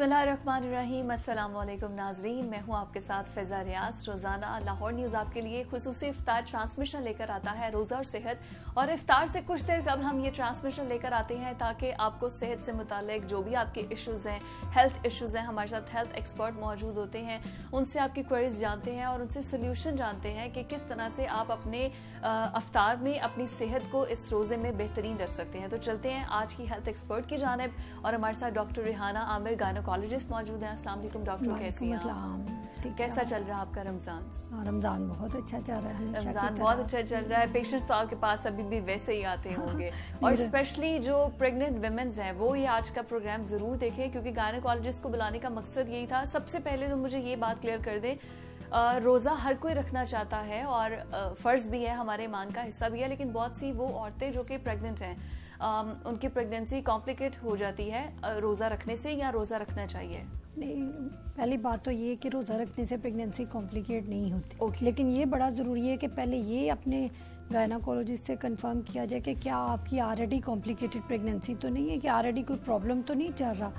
बिस्मिल्लाहिर्रहमानिर्रहीम। अस्सलाम वालेकुम नाजरीन, मैं हूं आपके साथ फ़िज़ा रियाज। रोज़ाना लाहौर न्यूज़ आपके लिए खुसूसी इफ्तार ट्रांसमिशन लेकर आता है, रोज़ा और सेहत। और इफ्तार से कुछ देर कबल हम ये ट्रांसमिशन लेकर आते हैं ताकि आपको सेहत से मुतालिक जो भी आपके इश्यूज़ हैं, हेल्थ इश्यूज़ हैं, हमारे साथ हेल्थ एक्सपर्ट मौजूद होते हैं, उनसे आपकी क्वेरीज जानते हैं और उनसे सोल्यूशन जानते हैं कि किस तरह से आप अपने इफ्तार में अपनी सेहत को इस रोज़े में बेहतरीन रख सकते हैं। तो चलते हैं आज की हेल्थ एक्सपर्ट की जानिब, और हमारे साथ डॉक्टर रिहाना आमिर गायनोकोलॉजिस्ट मौजूद हैं। अस्सलाम वालेकुम डॉक्टर, कैसी हैं आप? कैसा चल रहा है आपका रमजान? रमजान बहुत अच्छा चल रहा है। रमजान बहुत अच्छा चल रहा है। पेशेंट्स तो आपके पास अभी भी वैसे ही आते होंगे और स्पेशली जो प्रेग्नेंट विमेन्स हैं वो ये आज का प्रोग्राम जरूर देखें, क्योंकि गायनोकोलॉजिस्ट को बुलाने का मकसद यही था। सबसे पहले तो मुझे ये बात क्लियर कर दें, रोज़ा हर कोई रखना चाहता है और फ़र्ज़ भी है, हमारे ईमान का हिस्सा भी है, लेकिन बहुत सी वो औरतें जो कि प्रेग्नेंट हैं, उनकी प्रेगनेंसी कॉम्प्लिकेट हो जाती है रोज़ा रखने से, या रोज़ा रखना चाहिए? नहीं, पहली बात तो ये कि रोज़ा रखने से प्रेगनेंसी कॉम्प्लिकेट नहीं होती, लेकिन ये बड़ा ज़रूरी है कि पहले ये अपने गायनोकोलॉजिस्ट से कंफर्म किया जाए कि क्या आपकी ऑलरेडी कॉम्प्लिकेटेड प्रेगनेंसी तो नहीं है, कि ऑलरेडी कोई प्रॉब्लम तो नहीं चल रहा।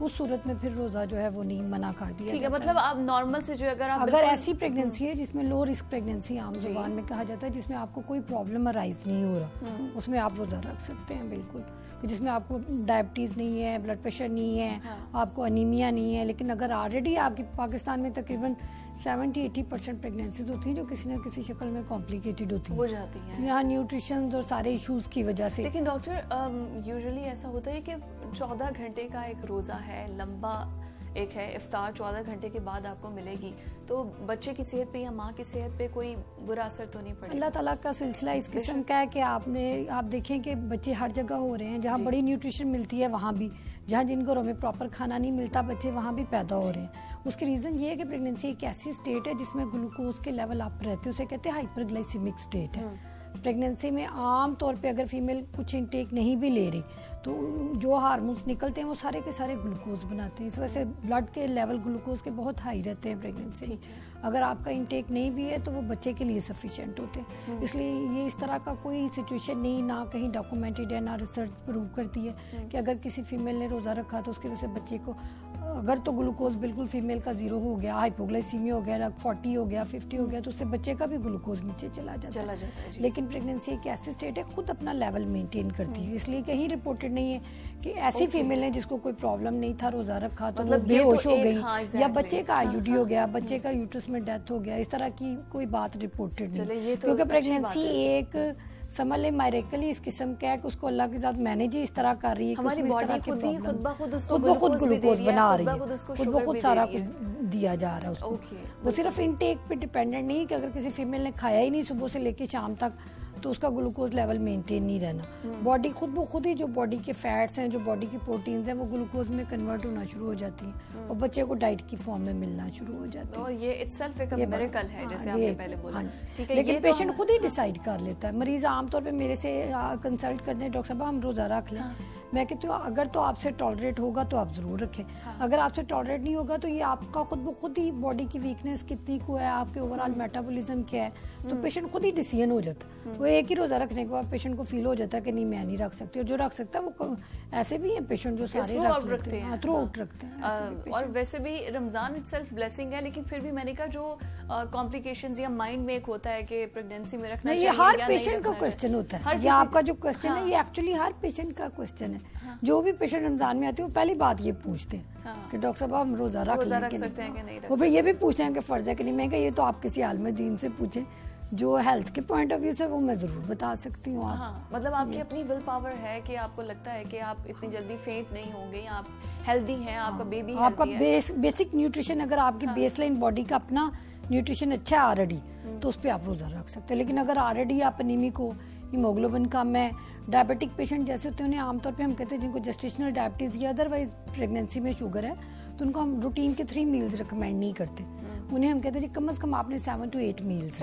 उस सूरत में फिर रोज़ा जो है वो नहीं मना कर दिया। ठीक है, मतलब आप नॉर्मल से जो अगर ऐसी प्रेगनेंसी है जिसमें लो रिस्क प्रेगनेंसी आम जुबान में कहा जाता है, जिसमें आपको कोई प्रॉब्लम अराइज नहीं हो रहा, उसमें आप रोज़ा रख सकते हैं बिल्कुल। जिसमें आपको डायबिटीज़ नहीं है, ब्लड प्रेशर नहीं है, आपको अनीमिया नहीं है, लेकिन अगर ऑलरेडी आपकी पाकिस्तान में तकरीबन 70-80% प्रेगनेंसीज होती हैं जो किसी न किसी शक्ल में कॉम्प्लिकेटेड होती हो जाती हैं, यहाँ न्यूट्रिशन और सारे इश्यूज की वजह से। लेकिन डॉक्टर यूजुअली ऐसा होता है कि 14 घंटे का एक रोज़ा है, लंबा एक है, इफ्तार 14 घंटे के बाद आपको मिलेगी, तो बच्चे की सेहत पे या माँ की सेहत पे कोई बुरा असर तो नहीं पड़ेगा? अल्लाह ताला का सिलसिला इस किस्म का है कि आप देखें कि बच्चे हर जगह हो रहे हैं, जहाँ बड़ी न्यूट्रिशन मिलती है वहाँ भी, जहाँ जिन घरों में प्रॉपर खाना नहीं मिलता बच्चे वहाँ भी पैदा हो रहे हैं। उसकी रीज़न ये है कि प्रेगनेंसी एक ऐसी स्टेट है जिसमें ग्लूकोज के लेवल अप रहते हैं, उसे कहते हैं हाइपरग्लाइसीमिक स्टेट है। प्रेगनेंसी में आम तौर पे अगर फीमेल कुछ इंटेक नहीं भी ले रही तो जो हार्मोन्स निकलते हैं वो सारे के सारे ग्लूकोज बनाते हैं, इस वजह से ब्लड के लेवल ग्लूकोज के बहुत हाई रहते हैं प्रेगनेंसी में। अगर आपका इंटेक नहीं भी है तो वो बच्चे के लिए सफिशिएंट होते हैं। इसलिए ये इस तरह का कोई सिचुएशन नहीं, ना कहीं डॉक्यूमेंटेड है, ना रिसर्च प्रूव करती है कि अगर किसी फीमेल ने रोज़ा रखा तो उसकी वजह से बच्चे को, अगर तो ग्लूकोज बिल्कुल फीमेल का 0 हो गया, हाइपोग्लाइसीमिया हो गया, 40 हो गया, 50 हो गया, तो उससे बच्चे का भी ग्लूकोज नीचे चला जाता है। लेकिन प्रेगनेंसी एक ऐसी स्टेट है खुद अपना लेवल मेंटेन करती है, इसलिए कहीं रिपोर्टेड नहीं है कि ऐसी फीमेल ने जिसको कोई प्रॉब्लम नहीं था रोज़ा रखा तो मतलब बेहोश हो गई, या बच्चे का आईयूडी हो गया, बच्चे का यूट्रस में डेथ हो गया, इस तरह की कोई बात रिपोर्टेड नहीं। क्योंकि प्रेगनेंसी एक समझ ले मायरेकली इस किस्म का है कि उसको अल्लाह के साथ मैनेज ही इस तरह कर रही है कि हमारी बॉडी खुद ब खुद ग्लूकोज बना रही है, खुद ब खुद सारा कुछ दिया जा रहा है उसको। वो सिर्फ इनटेक पे डिपेंडेंट नहीं कि अगर किसी फीमेल ने खाया ही नहीं सुबह से लेके शाम तक तो उसका ग्लूकोज लेवल मेंटेन नहीं रहना। बॉडी खुद ब खुद ही जो बॉडी के फैट्स हैं, जो बॉडी की प्रोटीन्स हैं, वो ग्लूकोज में कन्वर्ट होना शुरू हो जाती हैं और बच्चे को डाइट की फॉर्म में मिलना शुरू हो जाता है। और ये इटसेल्फ एक मिरेकल है, जैसे आपने पहले बोला। ठीक है, लेकिन पेशेंट खुद ही डिसाइड कर लेता है। मरीज आमतौर पे मेरे से कंसल्ट करते हैं, डॉक्टर साहब हम रोज़ा रख लें। मैं कहती हूँ अगर तो आपसे टॉलरेट होगा तो आप ज़रूर रखें, अगर आपसे टॉलरेट नहीं होगा तो ये आपका खुद ब खुद ही बॉडी की वीकनेस कितनी को है, आपके ओवरऑल मेटाबॉलिज्म क्या है, तो पेशेंट खुद ही डिसीजन हो जाता है। वो एक ही रोज़ा रखने के बाद पेशेंट को फील हो जाता है कि नहीं मैं नहीं रख सकती, और जो रख सकता है वो ऐसे भी हैं पेशेंट जो सारे रखते हैं, थ्रू आउट रखते हैं। और वैसे भी रमजान इटसेल्फ ब्लेसिंग है, लेकिन फिर भी मैंने कहा जो कॉम्प्लिकेशंस या माइंड में एक होता है कि प्रेगनेंसी में रखना चाहिए, ये हर पेशेंट का क्वेश्चन होता है। ये आपका जो क्वेश्चन है ये एक्चुअली हर पेशेंट का क्वेश्चन है। जो भी पेशेंट रमजान में आते हैं वो पहली बात ये पूछते हैं कि डॉक्टर साहब हम रोजा रख सकते हैं कि नहीं। वो फिर ये भी पूछते हैं कि फर्ज है कि नहीं। मैं कहा ये तो आप किसी आलिम दीन से पूछें, जो हेल्थ के पॉइंट ऑफ व्यू से वो मैं जरूर बता सकती हूँ। मतलब आपकी अपनी विल पावर है कि आपको लगता है कि आप इतनी जल्दी फेंट नहीं होंगे, आप हेल्दी हैं, आपका बेबी आपका बेसिक न्यूट्रिशन, अगर आपकी बेसलाइन बॉडी का अपना न्यूट्रिशन अच्छा है ऑलरेडी तो उस पर आप रोजा रख सकते हैं। लेकिन अगर ऑलरेडी आप एनीमिक हो, हीमोग्लोबिन कम है, डायबिटिक पेशेंट जैसे होते हैं उन्हें आमतौर पे हम कहते हैं जिनको जेस्टेशनल डायबिटीज या अदरवाइज प्रेगनेंसी में शुगर है तो उनको हम रूटीन के 3 मील्स रिकमेंड नहीं करते। उन्हें हम कहते हैं कम से कम आपने 7 to 8 meals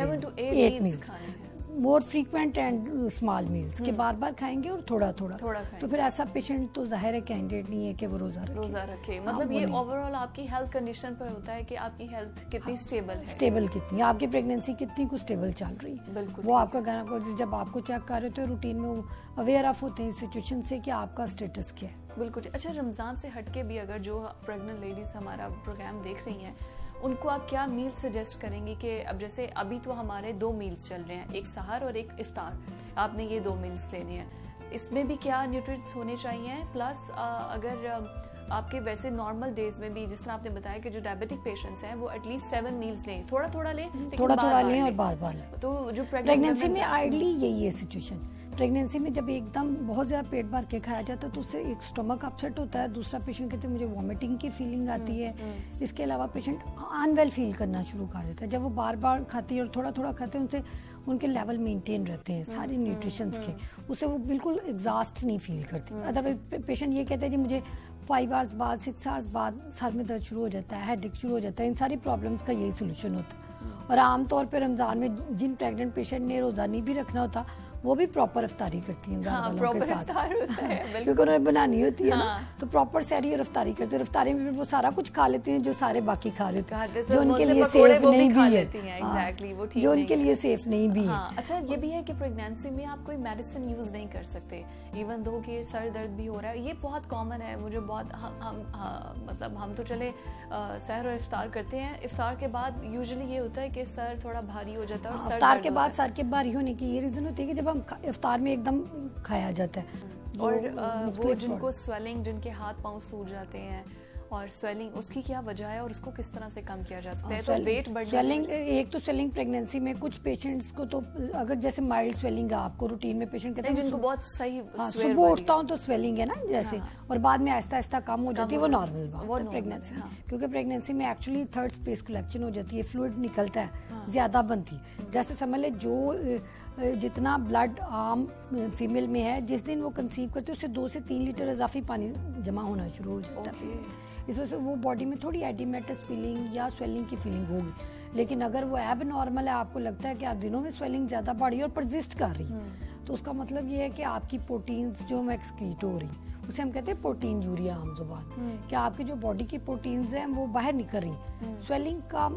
more frequent and small meals के बार बार खाएंगे और थोड़ा थोड़ा तो फिर ऐसा पेशेंट तो जाहिर है कैंडिडेट नहीं है कि वो रोजा रखे। मतलब ये ओवरऑल आपकी हेल्थ कंडीशन पर होता है कि आपकी हेल्थ कितनी स्टेबल है, स्टेबल कितनी, आपकी प्रेगनेंसी कितनी कुछ स्टेबल चल रही है। बिल्कुल वो आपका गायनेकोलॉजिस्ट जब आपको चेक कर रहे होते हैं रूटीन में वो अवेयर ऑफ होते हैं सिचुएशन से कि आपका स्टेटस क्या है। बिल्कुल। अच्छा, रमजान से हटके भी अगर जो प्रेग्नेंट लेडीज हमारा प्रोग्राम देख रही हैं उनको आप क्या मील सजेस्ट करेंगे कि अब जैसे अभी तो हमारे 2 मील्स चल रहे हैं, एक सहर और एक इफ्तार, आपने ये 2 मील्स लेने हैं, इसमें भी क्या न्यूट्रिएंट्स होने चाहिए? प्लस अगर आपके वैसे नॉर्मल डेज में भी जिस तरह आपने बताया कि जो डायबिटिक पेशेंट्स हैं वो एटलीस्ट 7 मील्स लें, थोड़ा थोड़ा लें, थोड़ा थोड़ा लें और बार बार लें। तो जो प्रेगनेंसी में आइडली यही है सिचुएशन। प्रेगनेंसी में जब एकदम बहुत ज़्यादा पेट भर के खाया जाता है तो उससे एक स्टमक अपसेट होता है, दूसरा पेशेंट कहते हैं मुझे वॉमिटिंग की फीलिंग आती है। इसके अलावा पेशेंट अनवेल फील करना शुरू कर देता है। जब वो बार बार खाती है और थोड़ा थोड़ा खाते हैं उनसे उनके लेवल मेंटेन रहते हैं सारे न्यूट्रिशंस के, उससे वो बिल्कुल एग्जॉस्ट नहीं फील करती। अदरवाइज पेशेंट ये कहते हैं जी मुझे 5 आवर्स बाद 6 आवर्स बाद सर में दर्द शुरू हो जाता है, हेडेक शुरू हो जाता है। इन सारी प्रॉब्लम्स का यही सोल्यूशन होता है। और आमतौर पर रमजान में जिन प्रेग्नेंट पेशेंट ने रोजा नहीं भी रखना होता वो भी प्रॉपर इफ्तारी करती हैं घर वालों के साथ क्योंकि उन्हें बनानी होती है ना, तो प्रॉपर सहरी और इफ्तारी करते हैं। इफ्तारी में वो सारा कुछ खा लेते हैं जो सारे बाकी खा रहे होते हैं, जो उनके लिए सेफ नहीं भी है, जो उनके लिए सेफ नहीं भी है। अच्छा, ये भी है कि प्रेगनेंसी में आप कोई मेडिसिन यूज नहीं कर सकते इवन दो कि सर दर्द भी हो रहा है। ये बहुत कॉमन है, मुझे बहुत मतलब हम तो चले सहर और इफ्तार करते हैं, इफ्तार के बाद यूजुअली ये होता है कि सर थोड़ा भारी हो जाता है और इफ्तार के बाद सर के भारी होने की ये रीजन होती है कि जब हम इफ्तार में एकदम खाया जाता है और वो जिनको स्वेलिंग, जिनके हाथ पांव सूज जाते हैं और स्वेलिंग, उसकी क्या वजह है और उसको किस तरह से कम किया जा सकता है? तो वेट बढ़ने, स्वेलिंग एक तो स्वेलिंग प्रेगनेंसी में कुछ पेशेंट्स को तो अगर जैसे माइल्ड स्वेलिंग है आपको रूटीन में पेशेंट कहते हैं जिनको बहुत सही सुबह उठता हूँ तो स्वेलिंग है ना जैसे, और बाद में आहिस्ता आहिस्ता कम हो जाती है, वो नॉर्मल बात है प्रेगनेंसी। क्योंकि प्रेगनेंसी में एक्चुअली थर्ड स्पेस कलेक्शन हो जाती है, फ्लूइड निकलता है, ज्यादा बनती है। जैसे समझ ले जो जितना ब्लड आम फीमेल में है जिस दिन वो कंसीव करते हैं उससे 2 से 3 लीटर इजाफी पानी जमा होना शुरू हो जाता है। इस वजह से वो बॉडी में थोड़ी एडिमेटस फीलिंग या स्वेलिंग की फीलिंग होगी। लेकिन अगर वो एब नॉर्मल है, आपको लगता है कि आप दिनों में स्वेलिंग ज्यादा बढ़ी और परसिस्ट कर रही, तो उसका मतलब ये है कि आपकी प्रोटीन्स जो एक्सक्रीट हो रही, उसे हम कहते हैं प्रोटीन यूरिया आम जुबान, कि आपकी जो बॉडी की प्रोटीन्स हैं वो बाहर निकल रही। स्वेलिंग का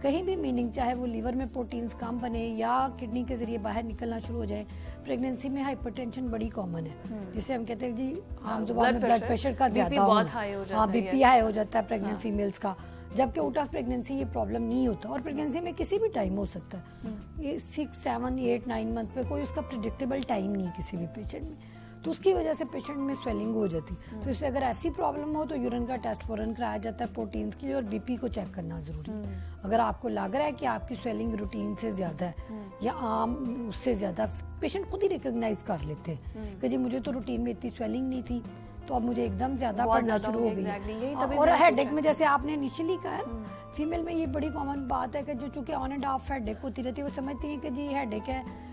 कहीं भी मीनिंग, चाहे वो लीवर में प्रोटीन्स कम बने या किडनी के जरिए बाहर निकलना शुरू हो जाए। प्रेगनेंसी में हाइपरटेंशन बड़ी कॉमन है, जिसे हम कहते हैं जी आम जुबान में ब्लड प्रेशर का ज्यादा होना, बीपी हाई हो जाता है प्रेग्नेंट फीमेल्स का, जबकि आउट ऑफ प्रेगनेंसी ये प्रॉब्लम नहीं होता। और प्रेगनेंसी में किसी भी टाइम हो सकता है, ये 6, 7, 8, 9 मंथ पे कोई उसका प्रिडिक्टेबल टाइम नहीं किसी भी पेशेंट में, तो उसकी वजह से पेशेंट में स्वेलिंग हो जाती। तो इससे अगर ऐसी प्रॉब्लम हो तो यूरिन का टेस्ट फौरन कराया जाता है प्रोटीन्स के लिए, और बीपी को चेक करना जरूरी है। अगर आपको लग रहा है कि आपकी स्वेलिंग रूटीन से ज्यादा है या आम उससे ज्यादा, पेशेंट खुद ही रिकॉग्नाइज कर लेते हैं कि जी मुझे तो रूटीन में इतनी स्वेलिंग नहीं थी, तो अब मुझे एकदम ज्यादा पड़ना शुरू हो गई। और हेडेक में जैसे आपने इनिशियली कहा, फीमेल में ये बड़ी कॉमन बात है कि जो चूंकि ऑन एंड ऑफ हेडेक होती रहती है, वो समझती है कि जी हेडेक है।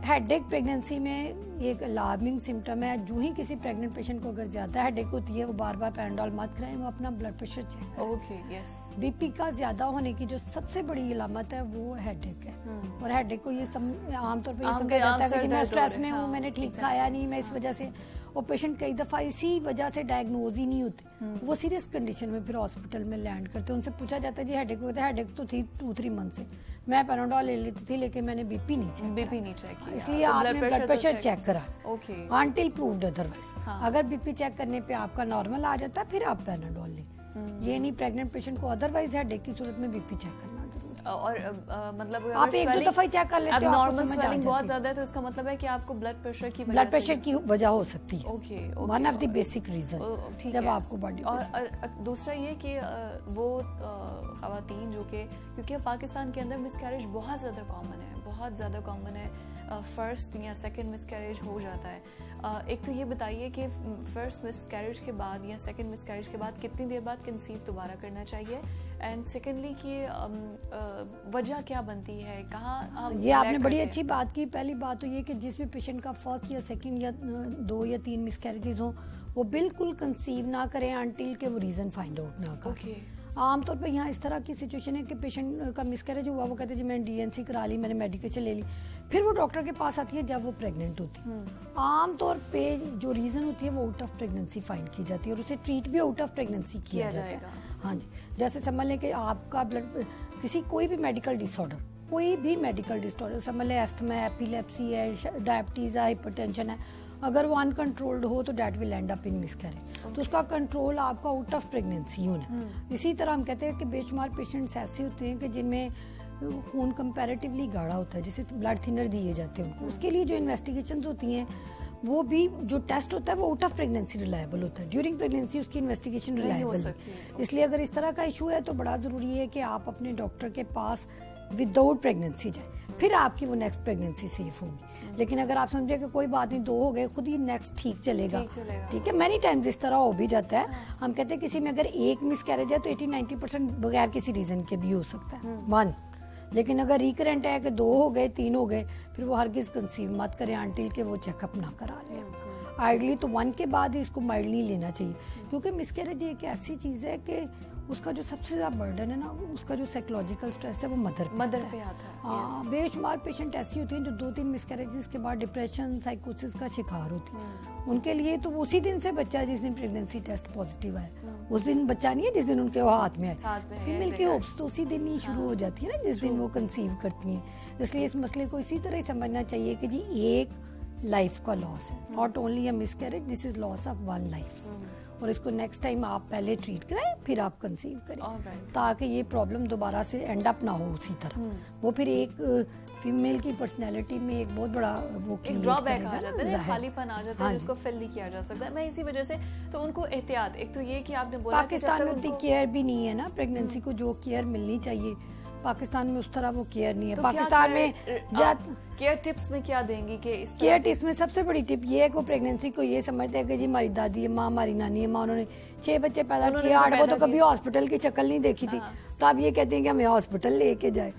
हेडेक प्रेगनेंसी में एक अलार्मिंग सिम्टम है। जो ही किसी प्रेग्नेंट पेशेंट को अगर ज्यादा हेडेक होती है, वो बार बार पैराडोल मत कराएं, वो अपना ब्लड प्रेशर चेक करें। बीपी का ज्यादा होने की जो सबसे बड़ी अलामत है वो हेडेक है। और हेडेक को ये आमतौर पर ये समझा जाता है कि मैं स्ट्रेस में हूँ, मैंने ठीक खाया नहीं, मैं इस वजह से, और पेशेंट कई दफा इसी वजह से डायग्नोज ही नहीं होते, वो सीरियस कंडीशन में फिर हॉस्पिटल में लैंड करते हैं। उनसे पूछा जाता है जी हेडेक होता है, हेडेक तो थी 2-3 मंथ से, मैं पैराडोल ले लेती थी लेकिन मैंने बीपी नहीं चेक किया, इसलिए आपने ब्लड प्रेशर चेक करा अनटिल प्रूव्ड अदरवाइज। अगर बीपी चेक करने पे आपका नॉर्मल आ जाता है फिर आप पैराडोल लें। ये नहीं प्रेग्नेंट पेशेंट को अदरवाइज हेडेक की सूरत में बीपी चेक करना जरूरी। और मतलब आप 1-2 दफा चेक कर लेते हो, नॉर्मल स्वेलिंग बहुत ज्यादा है तो इसका मतलब है कि आपको ब्लड प्रेशर की वजह हो सकती है, one of the basic reason जब आपको बॉडी। और दूसरा ये कि वो खवातीन जो कि, क्योंकि पाकिस्तान के अंदर मिसकैरेज बहुत ज्यादा कॉमन है, बहुत ज्यादा कॉमन है, फर्स्ट या सेकंड मिसकैरेज हो जाता है। एक तो ये बताइए कि फर्स्ट मिसकैरेज के बाद या सेकंड मिसकैरेज के बाद कितनी देर बाद कंसीव दोबारा करना चाहिए, एंड सेकेंडली कि वजह क्या बनती है, कहाँ ये आपने बड़ी अच्छी बात की। पहली बात तो ये कि जिस भी पेशेंट का फर्स्ट या सेकंड या 2 या 3 मिसकैरेजेस हो, वो बिल्कुल कंसीव ना करें अनटिल के वो रीजन फाइंड आउट ना करें। आमतौर पे यहाँ इस तरह की सिचुएशन है कि पेशेंट का मिसकैरेज हुआ, वो कहते हैं जी मैंने डीएनसी करा ली, मैंने मेडिकेशन ले ली, फिर वो डॉक्टर के पास आती है जब वो प्रेग्नेंट होती है। आमतौर पे जो रीज़न होती है वो आउट ऑफ प्रेगनेंसी फाइंड की जाती है और उसे ट्रीट भी आउट ऑफ प्रेगनेंसी किया जाता है। हाँ जी, जैसे समझ लें कि आपका ब्लड किसी कोई भी मेडिकल डिसऑर्डर समझ लें एस्थमा है, एपिलेप्सी है, डायबिटीज़ है, हाइपरटेंशन है, अगर वो अनकंट्रोल्ड हो तो that will and up in miscarriage. तो उसका कंट्रोल आपका आउट ऑफ प्रेगनेंसी होना। इसी तरह हम कहते हैं कि बेशुमार पेशेंट्स ऐसे होते हैं कि जिनमें खून कंपैरेटिवली गाढ़ा होता है, जैसे ब्लड थिनर दिए जाते हैं उनको, उसके लिए जो इन्वेस्टिगेशंस होती हैं वो भी जो टेस्ट होता है वो आउट ऑफ प्रेगनेंसी रिलायबल होता है, ड्यूरिंग प्रेगनेंसी उसकी इन्वेस्टिगेशन रिलायबल है। इसलिए अगर इस तरह का इशू है तो बड़ा ज़रूरी है कि आप अपने डॉक्टर के पास विदाउट प्रेगनेंसी जाए, फिर आपकी वो नेक्स्ट प्रेगनेंसी सेफ होगी। लेकिन अगर आप समझे कि कोई बात नहीं, 2 हो गए, खुद ही नेक्स्ट ठीक चलेगा, ठीक है, मैनी टाइम्स इस तरह हो भी जाता है। हम कहते हैं किसी में अगर एक मिसकैरेज है तो 80-90% बगैर किसी रीजन के भी हो सकता है, 1। लेकिन अगर रिकरेंट है कि 2 हो गए, 3 हो गए, फिर वो हरगिज कंसीव मत करें अनटिल के वो चेकअप ना करा लें। आइडली तो 1 के बाद ही इसको माइल्डली लेना चाहिए, क्योंकि मिसकैरेज एक ऐसी चीज़ है कि उसका जो सबसे ज़्यादा बर्डन है ना, उसका जो साइकोलॉजिकल स्ट्रेस है वो मदर पे आता है। हाँ, बेशुमार पेशेंट ऐसी होती हैं जो 2-3 मिसकैरेजेस के बाद डिप्रेशन, साइकोसिस का शिकार होती हैं। उनके लिए तो उसी दिन से बच्चा जिस दिन प्रेगनेंसी टेस्ट पॉजिटिव आया उस दिन बच्चा नहीं है जिस दिन उनके हाथ में आए। फीमेल की होप्स तो उसी दिन ही शुरू हो जाती है ना, जिस दिन वो कंसीव करती हैं। इसलिए इस मसले को इसी तरह ही समझना चाहिए कि जी एक लाइफ का लॉस है, not only a miscarriage, this is loss of 1 life. और इसको नेक्स्ट टाइम आप पहले ट्रीट कराएं फिर आप कंसीव करें, ताकि ये प्रॉब्लम दोबारा से एंड अप ना हो उसी तरह। वो फिर एक फीमेल की पर्सनैलिटी में एक बहुत बड़ा वो ड्रॉबैक आ जाता है, खालीपन आ जाता है जिसको फिल नहीं किया जा सकता। मैं इसी वजह से तो उनको एहतियात, एक तो ये कि आपने बोला पाकिस्तान में उतनी केयर भी नहीं है ना, प्रेगनेंसी को जो केयर मिलनी चाहिए पाकिस्तान में उस तरह वो केयर नहीं है। तो पाकिस्तान में केयर टिप्स में क्या देंगी कि इस केयर टिप्स में सबसे बड़ी टिप ये है कि प्रेगनेंसी को ये समझते हैं कि जी हमारी दादी है, माँ हमारी नानी है, माँ उन्होंने 6 बच्चे पैदा किए, 8 वो तो कभी हॉस्पिटल की शक्ल नहीं देखी थी, तो आप ये कहते हैं कि हमें हॉस्पिटल लेके जाए।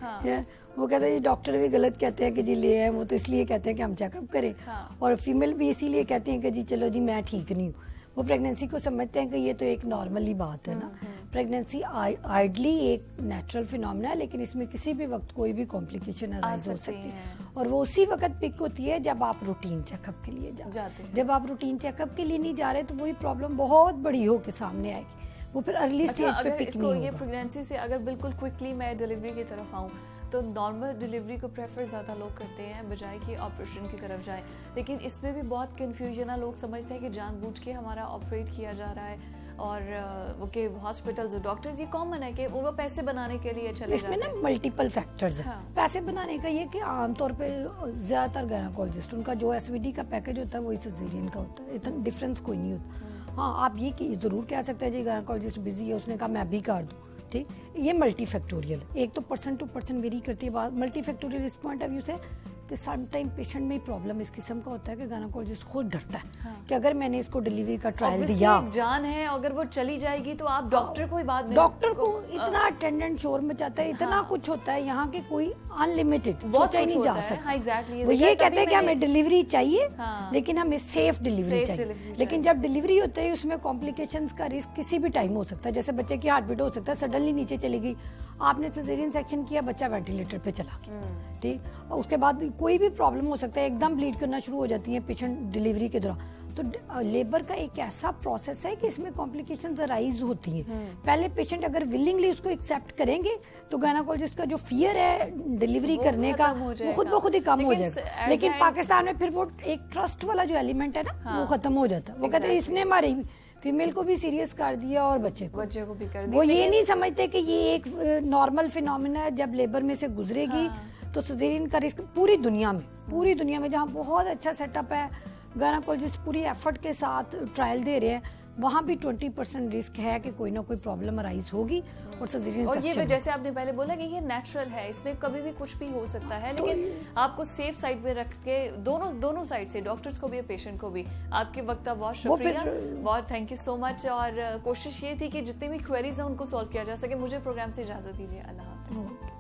वो कहते हैं जी डॉक्टर भी गलत कहते हैं कि जी ले आए, वो तो इसलिए कहते हैं कि हम चेकअप करें। और फीमेल भी इसीलिए कहते हैं कि जी चलो जी मैं ठीक नहीं हूँ। वो प्रेगनेंसी को समझते हैं कि ये तो एक नॉर्मली बात है ना। प्रेगनेंसी आइडली एक नेचुरल फिनोमेना है, लेकिन इसमें किसी भी वक्त कोई भी कॉम्प्लिकेशन अराइज हो सकती है और वो उसी वक्त पिक होती है जब आप रूटीन चेकअप के लिए जाते हैं। जब आप रूटीन चेकअप के लिए नहीं जा रहे तो वही प्रॉब्लम बहुत बड़ी हो के सामने आएगी, वो फिर अर्ली स्टेज पे पिक नहीं होगा। ये प्रेगनेंसी से अगर बिल्कुल क्विकली मैं डिलीवरी की तरफ आऊँ तो नॉर्मल डिलीवरी को प्रेफर ज़्यादा लोग करते हैं बजाय कि ऑपरेशन की तरफ जाएं। लेकिन इसमें भी बहुत कन्फ्यूजन है, लोग समझते हैं कि जानबूझ के हमारा ऑपरेट किया जा रहा है और वो के हॉस्पिटल्स और डॉक्टर्स ये कॉमन है कि वो पैसे बनाने के लिए चले इसमें ना मल्टीपल फैक्टर्स है। पैसे बनाने का ये कि आमतौर पे ज़्यादातर गायनेकोलॉजिस्ट उनका जो एसवीडी का पैकेज होता है वो सिजेरियन का होता है, इतना डिफरेंस कोई नहीं होता। हाँ, आप ये ज़रूर कह सकते हैं जी गायनेकोलॉजिस्ट बिजी है, उसने कहा मैं भी कर दूँ, ठीक। ये मल्टी फैक्टोरियल, एक तो पर्सन टू पर्सन वेरी करती है बात। मल्टी फैक्टोरियल इस पॉइंट ऑफ व्यू से कि सम टाइम पेशेंट में प्रॉब्लम इस किस्म का होता है कि गायनेकोलॉजिस्ट खुद डरता है कि अगर मैंने इसको डिलीवरी का ट्रायल दिया, जान है अगर वो चली जाएगी तो आप डॉक्टर को ही बात नहीं, डॉक्टर को इतना अटेंडेंट शोर मचाता है, इतना कुछ होता है यहाँ के कोई अनलिमिटेड सोचा ही नहीं जा सकता। वो ये कहते हैं कि हमें डिलीवरी चाहिए लेकिन हमें सेफ डिलीवरी चाहिए। लेकिन जब डिलीवरी होती है उसमें कॉम्प्लिकेशंस का रिस्क किसी भी टाइम हो सकता है। जैसे बच्चे की हार्ट बीट हो सकता है, सडनली नीचे चली गई, आपने सिजेरियन सेक्शन किया, बच्चा वेंटिलेटर पे चला गया, ठीक। उसके बाद कोई भी प्रॉब्लम हो सकता है, एकदम ब्लीड करना शुरू हो जाती है पेशेंट डिलीवरी के दौरान। तो लेबर का एक ऐसा प्रोसेस है कि इसमें कॉम्प्लिकेशंस अराइज होती हैं। पहले पेशेंट अगर विलिंगली उसको एक्सेप्ट करेंगे तो गायनेकोलॉजिस्ट का जो फियर है डिलीवरी करने का वो खुद ब खुद ही कम हो जाएगा। लेकिन पाकिस्तान में फिर वो एक ट्रस्ट वाला जो एलिमेंट है ना वो खत्म हो जाता है। वो कहते हैं इसने हमारी फीमेल को भी सीरियस कर दिया और बच्चे को भी कर दिया। वो ये नहीं समझते कि ये एक नॉर्मल फिनोमेना है, जब लेबर में से गुजरेगी तो सिजेरियन का रिस्क पूरी दुनिया में जहाँ बहुत अच्छा सेटअप है, गायनेकोलॉजिस्ट पूरी एफर्ट के साथ ट्रायल दे रहे हैं, वहाँ भी 20% रिस्क है कि कोई ना कोई प्रॉब्लम अराइज होगी और सिजेरियन और ये जैसे आपने पहले बोला कि ये नेचुरल है, इसमें कभी भी कुछ भी हो सकता है। लेकिन आपको सेफ साइड पे रख के दोनों साइड से, डॉक्टर्स को भी और पेशेंट को भी, आपके वक्त का बहुत शुक्रिया, बहुत थैंक यू सो मच। और कोशिश ये थी कि जितनी भी क्वेरीज हैं उनको सॉल्व किया जा सके। मुझे प्रोग्राम से इजाजत दीजिए, अल्लाह हाफ़िज़।